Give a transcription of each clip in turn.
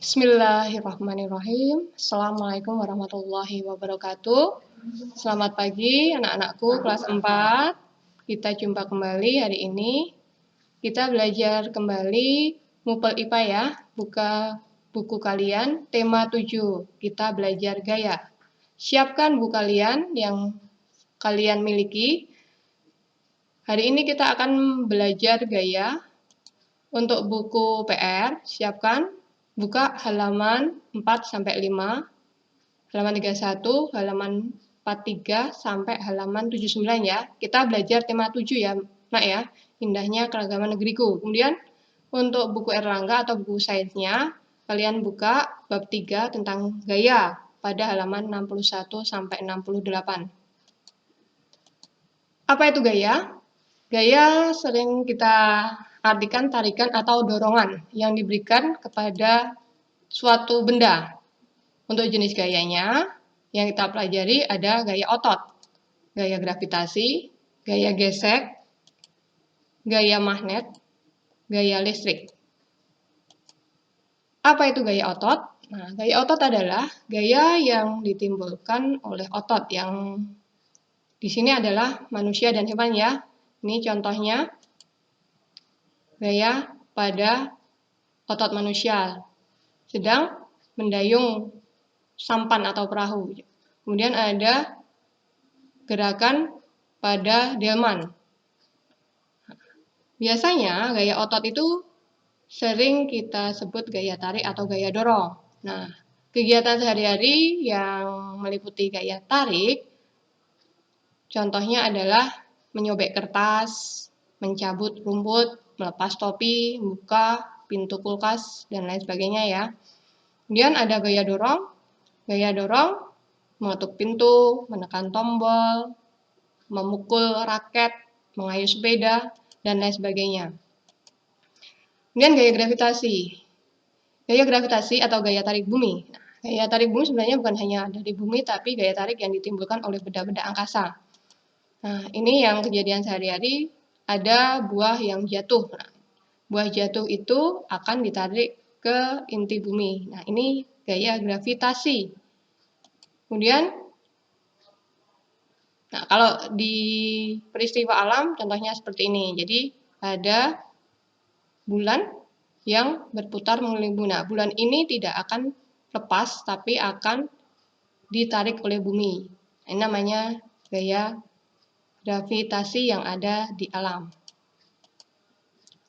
Bismillahirrahmanirrahim. Assalamualaikum warahmatullahi wabarakatuh. Selamat pagi anak-anakku kelas 4. Kita jumpa kembali hari ini. Kita belajar kembali Mupel IPA ya. Buka buku kalian, tema 7. Kita belajar gaya. Siapkan buku kalian yang kalian miliki. Hari ini kita akan belajar gaya. Untuk buku PR, siapkan. Buka halaman 4-5, halaman 31, halaman 43, sampai halaman 79 ya. Kita belajar tema 7 ya, nak ya. Indahnya keragaman negeriku. Kemudian untuk buku Erlangga atau buku sainsnya, kalian buka bab 3 tentang gaya pada halaman 61-68. Apa itu gaya? Gaya sering kita artikan tarikan atau dorongan yang diberikan kepada suatu benda. Untuk jenis gayanya, yang kita pelajari ada gaya otot, gaya gravitasi, gaya gesek, gaya magnet, gaya listrik. Apa itu gaya otot? Nah, gaya otot adalah gaya yang ditimbulkan oleh otot yang di sini adalah manusia dan hewan ya. Ini contohnya gaya pada otot manusia sedang mendayung sampan atau perahu. Kemudian ada gerakan pada delman. Biasanya gaya otot itu sering kita sebut gaya tarik atau gaya dorong. Nah, kegiatan sehari-hari yang meliputi gaya tarik, contohnya adalah menyobek kertas, mencabut rumput, melepas topi, buka pintu kulkas, dan lain sebagainya ya. Kemudian ada gaya dorong. Gaya dorong mengetuk pintu, menekan tombol, memukul raket, mengayuh sepeda, dan lain sebagainya. Kemudian gaya gravitasi. Gaya gravitasi atau gaya tarik bumi. Nah, gaya tarik bumi sebenarnya bukan hanya dari bumi, tapi gaya tarik yang ditimbulkan oleh benda-benda angkasa. Nah, ini yang kejadian sehari-hari, ada buah yang jatuh. Nah, buah jatuh itu akan ditarik ke inti bumi. Nah, ini gaya gravitasi. Kemudian, nah kalau di peristiwa alam, contohnya seperti ini. Jadi, ada bulan yang berputar mengelilingi bumi. Nah, bulan ini tidak akan lepas, tapi akan ditarik oleh bumi. Ini namanya gaya gravitasi yang ada di alam.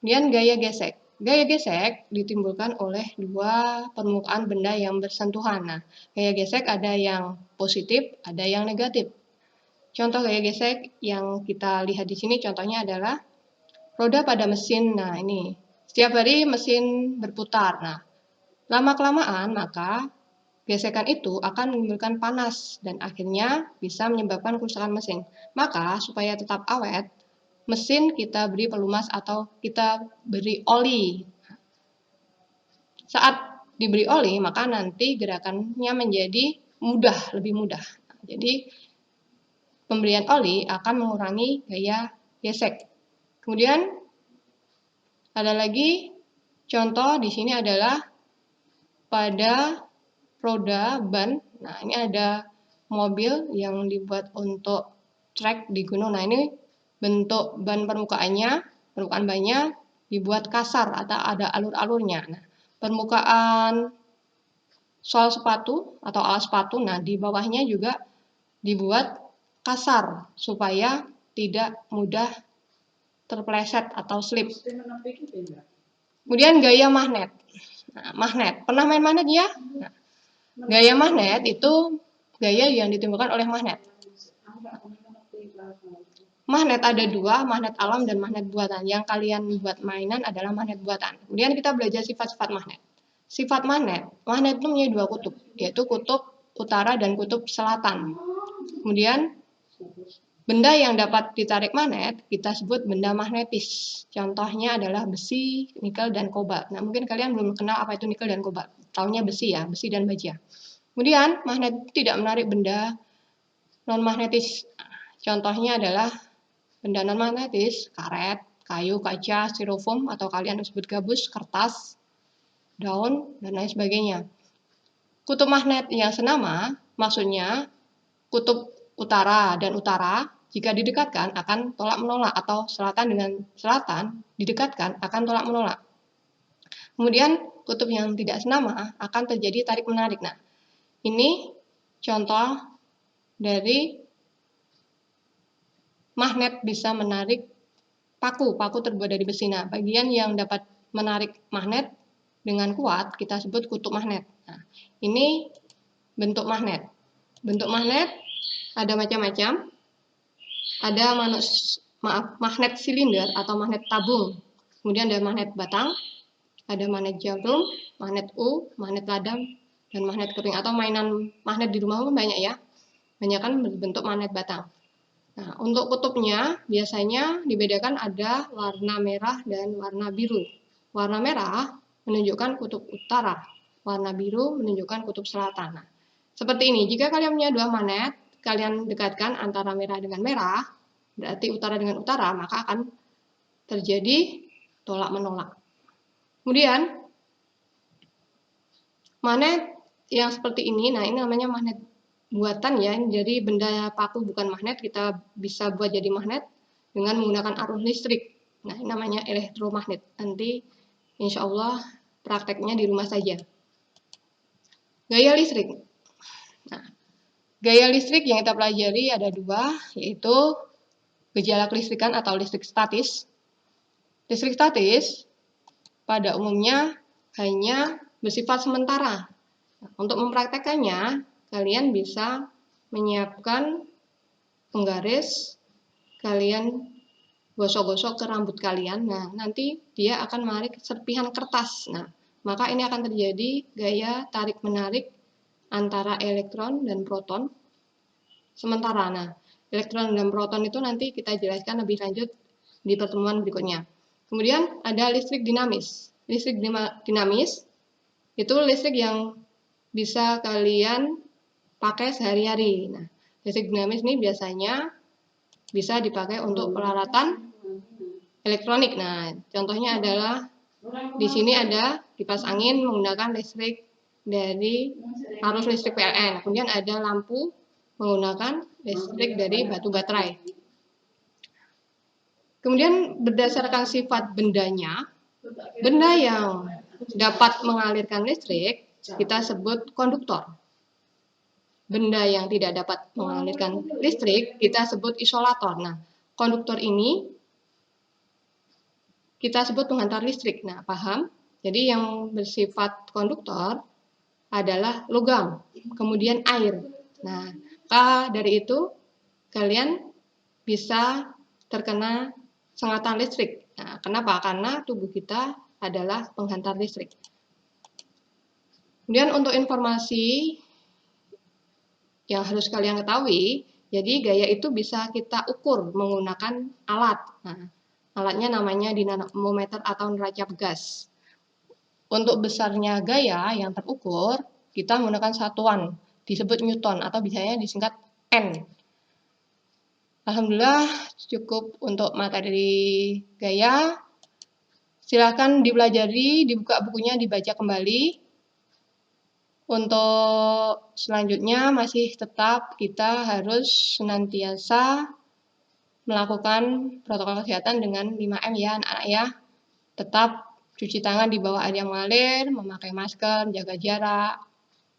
Kemudian gaya gesek. Gaya gesek ditimbulkan oleh dua permukaan benda yang bersentuhan. Nah, gaya gesek ada yang positif, ada yang negatif. Contoh gaya gesek yang kita lihat di sini contohnya adalah roda pada mesin. Nah, ini setiap hari mesin berputar. Nah, lama-kelamaan maka gesekan itu akan menimbulkan panas dan akhirnya bisa menyebabkan kerusakan mesin. Maka supaya tetap awet, mesin kita beri pelumas atau kita beri oli. Saat diberi oli, maka nanti gerakannya menjadi mudah, lebih mudah. Jadi, pemberian oli akan mengurangi gaya gesek. Kemudian, ada lagi contoh di sini adalah pada roda ban. Nah, ini ada mobil yang dibuat untuk trek di gunung. Nah, ini bentuk ban permukaan bannya dibuat kasar atau ada alur-alurnya. Nah, permukaan sol sepatu atau alas sepatu, nah di bawahnya juga dibuat kasar supaya tidak mudah terpleset atau slip. Kemudian gaya magnet. Nah, magnet, pernah main magnet ya? Nah, gaya magnet itu gaya yang ditimbulkan oleh magnet. Magnet ada dua, magnet alam dan magnet buatan. Yang kalian buat mainan adalah magnet buatan. Kemudian kita belajar sifat-sifat magnet. Sifat magnet itu mempunyai dua kutub, yaitu kutub utara dan kutub selatan. Kemudian benda yang dapat ditarik magnet kita sebut benda magnetis. Contohnya adalah besi, nikel, dan kobalt. Nah, mungkin kalian belum kenal apa itu nikel dan kobalt. Taunya besi ya, besi dan baja. Kemudian magnet tidak menarik benda non-magnetis. Contohnya adalah benda non-magnetis, karet, kayu, kaca, styrofoam, atau kalian sebut gabus, kertas, daun, dan lain sebagainya. Kutub magnet yang senama maksudnya kutub utara dan utara jika didekatkan akan tolak-menolak, atau selatan dengan selatan didekatkan akan tolak-menolak. Kemudian kutub yang tidak senama akan terjadi tarik-menarik. Nah, ini contoh dari magnet bisa menarik paku terbuat dari besi. Nah, bagian yang dapat menarik magnet dengan kuat kita sebut kutub magnet. Nah, ini bentuk magnet. Bentuk magnet ada macam-macam. Ada magnet silinder atau magnet tabung. Kemudian ada magnet batang, ada magnet jarum, magnet U, magnet ladang, dan magnet kering. Atau mainan magnet di rumah pun banyak ya. Banyak kan berbentuk magnet batang. Nah, untuk kutubnya biasanya dibedakan ada warna merah dan warna biru. Warna merah menunjukkan kutub utara, warna biru menunjukkan kutub selatan. Nah, seperti ini, jika kalian punya dua magnet, kalian dekatkan antara merah dengan merah, berarti utara dengan utara, maka akan terjadi tolak-menolak. Kemudian, magnet yang seperti ini, nah ini namanya magnet buatan ya, jadi benda paku bukan magnet, kita bisa buat jadi magnet dengan menggunakan arus listrik. Nah, ini namanya elektromagnet. Nanti insya Allah prakteknya di rumah saja. Gaya listrik. Nah, gaya listrik yang kita pelajari ada dua, yaitu gejala kelistrikan atau listrik statis. Listrik statis pada umumnya hanya bersifat sementara. Nah, untuk mempraktekannya, kalian bisa menyiapkan penggaris, kalian gosok-gosok ke rambut kalian. Nah, nanti dia akan menarik serpihan kertas. Nah, maka ini akan terjadi gaya tarik-menarik antara elektron dan proton sementara. Nah, elektron dan proton itu nanti kita jelaskan lebih lanjut di pertemuan berikutnya. Kemudian ada listrik dinamis. Listrik dinamis itu listrik yang bisa kalian pakai sehari-hari. Nah, listrik dinamis ini biasanya bisa dipakai untuk peralatan elektronik. Nah, contohnya adalah di sini ada kipas angin menggunakan listrik dari arus listrik PLN. Kemudian ada lampu menggunakan listrik dari batu baterai. Kemudian berdasarkan sifat bendanya, benda yang dapat mengalirkan listrik kita sebut konduktor. Benda yang tidak dapat mengalirkan listrik kita sebut isolator. Nah, konduktor ini kita sebut penghantar listrik. Nah, paham? Jadi yang bersifat konduktor adalah logam, kemudian air. Nah, dari itu kalian bisa terkena sengatan listrik. Nah, kenapa? Karena tubuh kita adalah penghantar listrik. Kemudian untuk informasi yang harus kalian ketahui, jadi gaya itu bisa kita ukur menggunakan alat. Nah, alatnya namanya dinamometer atau neraca gas. Untuk besarnya gaya yang terukur, kita menggunakan satuan, disebut Newton atau biasanya disingkat N. Alhamdulillah cukup untuk materi gaya. Silakan dipelajari, dibuka bukunya, dibaca kembali. Untuk selanjutnya masih tetap kita harus senantiasa melakukan protokol kesehatan dengan 5M ya anak-anak ya. Tetap cuci tangan di bawah air yang mengalir, memakai masker, jaga jarak,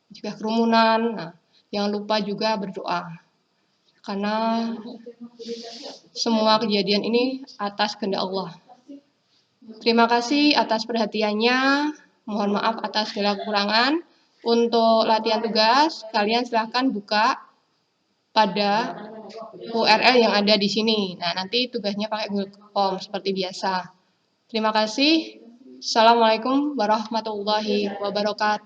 jika kerumunan. Nah, jangan lupa juga berdoa. Karena semua kejadian ini atas kehendak Allah. Terima kasih atas perhatiannya. Mohon maaf atas segala kekurangan. Untuk latihan tugas, kalian silahkan buka pada URL yang ada di sini. Nah, nanti tugasnya pakai Google Form seperti biasa. Terima kasih. Assalamualaikum warahmatullahi wabarakatuh.